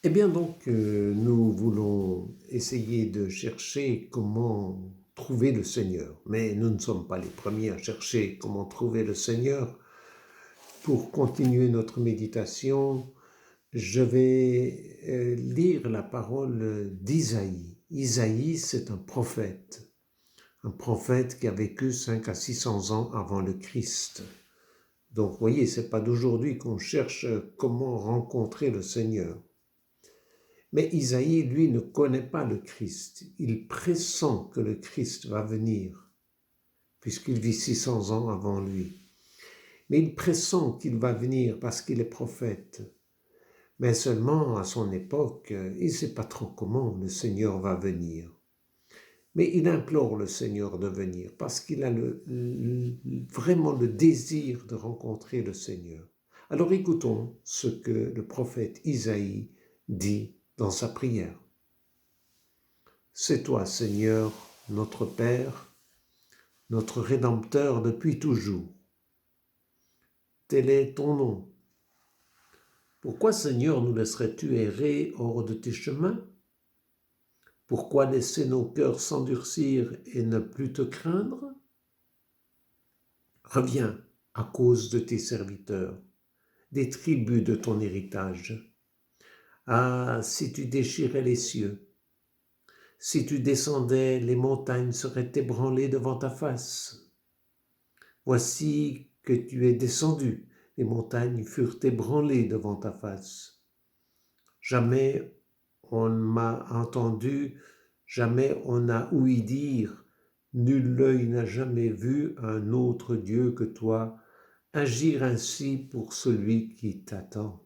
Eh bien donc, nous voulons essayer de chercher comment trouver le Seigneur. Mais nous ne sommes pas les premiers à chercher comment trouver le Seigneur. Pour continuer notre méditation, je vais lire la parole d'Isaïe. Isaïe, c'est un prophète qui a vécu 5 à 600 ans avant le Christ. Donc, vous voyez, ce n'est pas d'aujourd'hui qu'on cherche comment rencontrer le Seigneur. Mais Isaïe, lui, ne connaît pas le Christ. Il pressent que le Christ va venir, puisqu'il vit 600 ans avant lui. Mais il pressent qu'il va venir parce qu'il est prophète. Mais seulement, à son époque, il ne sait pas trop comment le Seigneur va venir. Mais il implore le Seigneur de venir parce qu'il a vraiment le désir de rencontrer le Seigneur. Alors écoutons ce que le prophète Isaïe dit dans sa prière. C'est toi, Seigneur, notre Père, notre Rédempteur depuis toujours. Tel est ton nom. Pourquoi, Seigneur, nous laisserais-tu errer hors de tes chemins? Pourquoi laisser nos cœurs s'endurcir et ne plus te craindre? Reviens à cause de tes serviteurs, des tribus de ton héritage. Ah, si tu déchirais les cieux, si tu descendais, les montagnes seraient ébranlées devant ta face. Voici que tu es descendu, les montagnes furent ébranlées devant ta face. Jamais on m'a entendu, jamais on n'a ouï dire, nul œil n'a jamais vu un autre Dieu que toi agir ainsi pour celui qui t'attend.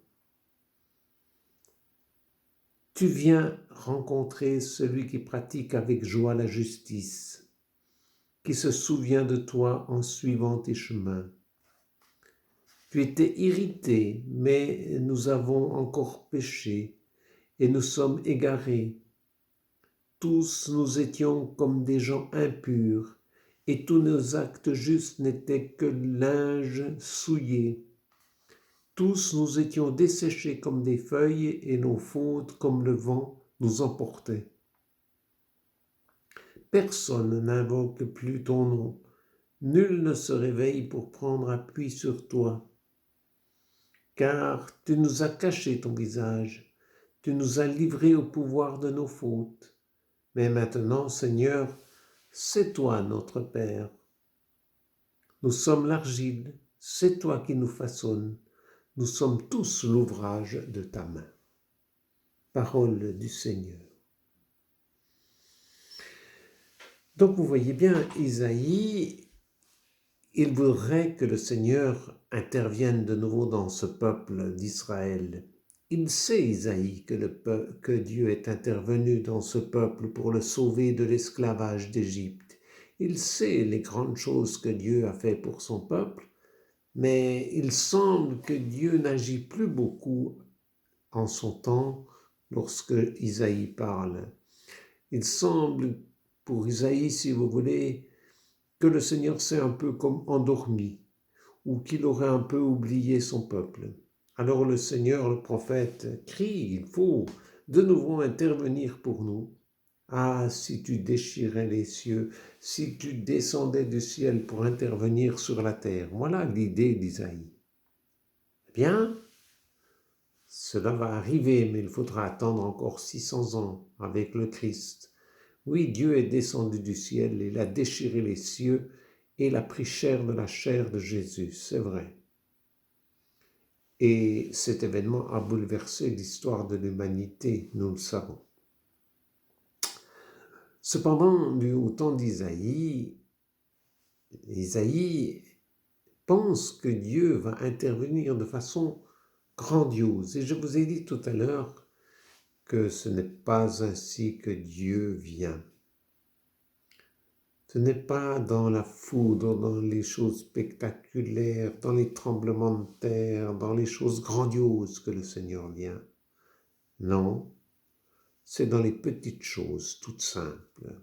Tu viens rencontrer celui qui pratique avec joie la justice, qui se souvient de toi en suivant tes chemins. Tu étais irrité, mais nous avons encore péché et nous sommes égarés. Tous nous étions comme des gens impurs, et tous nos actes justes n'étaient que linge souillé. Tous nous étions desséchés comme des feuilles, et nos fautes, comme le vent, nous emportaient. Personne n'invoque plus ton nom, nul ne se réveille pour prendre appui sur toi. Car tu nous as caché ton visage, tu nous as livrés au pouvoir de nos fautes. Mais maintenant, Seigneur, c'est toi notre Père. Nous sommes l'argile, c'est toi qui nous façonnes. Nous sommes tous l'ouvrage de ta main. Parole du Seigneur. Donc vous voyez bien, Isaïe, il voudrait que le Seigneur intervienne de nouveau dans ce peuple d'Israël. Il sait, Isaïe, que Dieu est intervenu dans ce peuple pour le sauver de l'esclavage d'Égypte. Il sait les grandes choses que Dieu a fait pour son peuple, mais il semble que Dieu n'agit plus beaucoup en son temps lorsque Isaïe parle. Il semble, pour Isaïe, si vous voulez, que le Seigneur s'est un peu comme endormi ou qu'il aurait un peu oublié son peuple. Alors le Seigneur, le prophète, crie, il faut de nouveau intervenir pour nous. Ah, si tu déchirais les cieux, si tu descendais du ciel pour intervenir sur la terre. Voilà l'idée d'Isaïe. Eh bien, cela va arriver, mais il faudra attendre encore 600 ans avec le Christ. Oui, Dieu est descendu du ciel, il a déchiré les cieux et il a pris chair de la chair de Jésus, c'est vrai. Et cet événement a bouleversé l'histoire de l'humanité, nous le savons. Cependant, au temps d'Isaïe, Isaïe pense que Dieu va intervenir de façon grandiose. Et je vous ai dit tout à l'heure que ce n'est pas ainsi que Dieu vient. Ce n'est pas dans la foudre, dans les choses spectaculaires, dans les tremblements de terre, dans les choses grandioses que le Seigneur vient. Non, c'est dans les petites choses, toutes simples.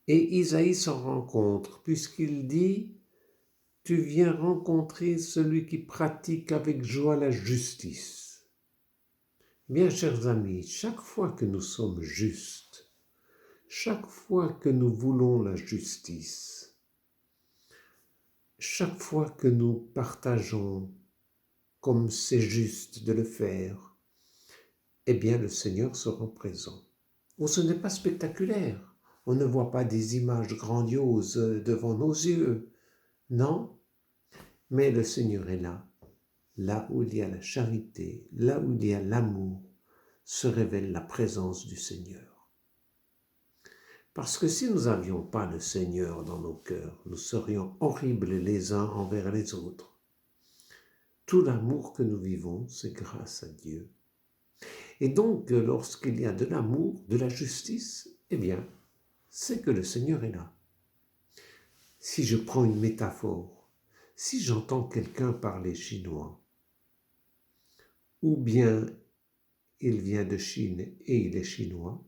Et Isaïe s'en rend compte, puisqu'il dit « Tu viens rencontrer celui qui pratique avec joie la justice ». Bien, chers amis, chaque fois que nous sommes justes, chaque fois que nous voulons la justice, chaque fois que nous partageons comme c'est juste de le faire, eh bien le Seigneur se rend présent. Oh, ce n'est pas spectaculaire, on ne voit pas des images grandioses devant nos yeux, non, mais le Seigneur est là. Là où il y a la charité, là où il y a l'amour, se révèle la présence du Seigneur. Parce que si nous n'avions pas le Seigneur dans nos cœurs, nous serions horribles les uns envers les autres. Tout l'amour que nous vivons, c'est grâce à Dieu. Et donc, lorsqu'il y a de l'amour, de la justice, eh bien, c'est que le Seigneur est là. Si je prends une métaphore, si j'entends quelqu'un parler chinois, ou bien il vient de Chine et il est chinois,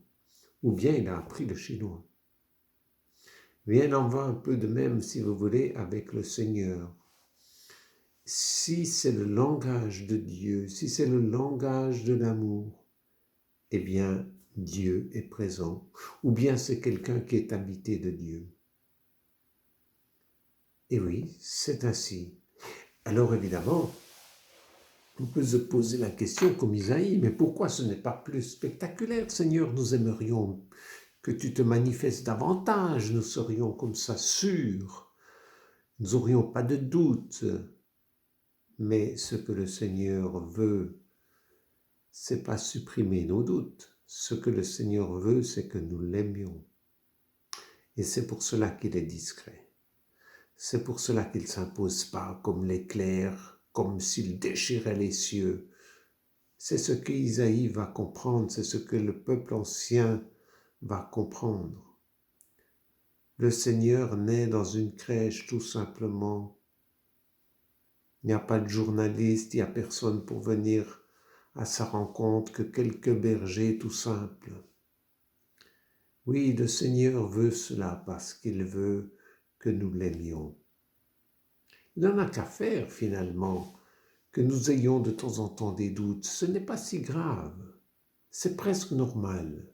ou bien il a appris le chinois. Bien, il en va un peu de même, si vous voulez, avec le Seigneur. Si c'est le langage de Dieu, si c'est le langage de l'amour, eh bien, Dieu est présent, ou bien c'est quelqu'un qui est habité de Dieu. Et oui, c'est ainsi. Alors évidemment, on peut se poser la question comme Isaïe, mais pourquoi ce n'est pas plus spectaculaire, Seigneur? Nous aimerions que tu te manifestes davantage, nous serions comme ça sûrs, nous n'aurions pas de doute. Mais ce que le Seigneur veut, c'est pas supprimer nos doutes. Ce que le Seigneur veut, c'est que nous l'aimions. Et c'est pour cela qu'il est discret. C'est pour cela qu'il ne s'impose pas comme l'éclair, comme s'il déchirait les cieux. C'est ce qu'Isaïe va comprendre, c'est ce que le peuple ancien va comprendre. Le Seigneur naît dans une crèche tout simplement. Il n'y a pas de journaliste, il n'y a personne pour venir à sa rencontre que quelques bergers tout simples. Oui, le Seigneur veut cela parce qu'il veut que nous l'aimions. Il n'en a qu'à faire finalement que nous ayons de temps en temps des doutes. Ce n'est pas si grave, c'est presque normal.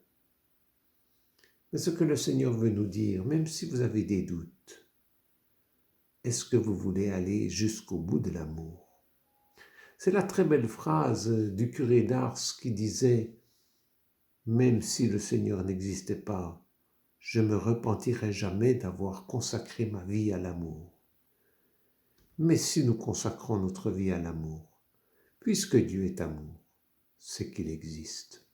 Mais ce que le Seigneur veut nous dire, même si vous avez des doutes, est-ce que vous voulez aller jusqu'au bout de l'amour? C'est la très belle phrase du curé d'Ars qui disait « Même si le Seigneur n'existait pas, je me repentirai jamais d'avoir consacré ma vie à l'amour. » Mais si nous consacrons notre vie à l'amour, puisque Dieu est amour, c'est qu'il existe.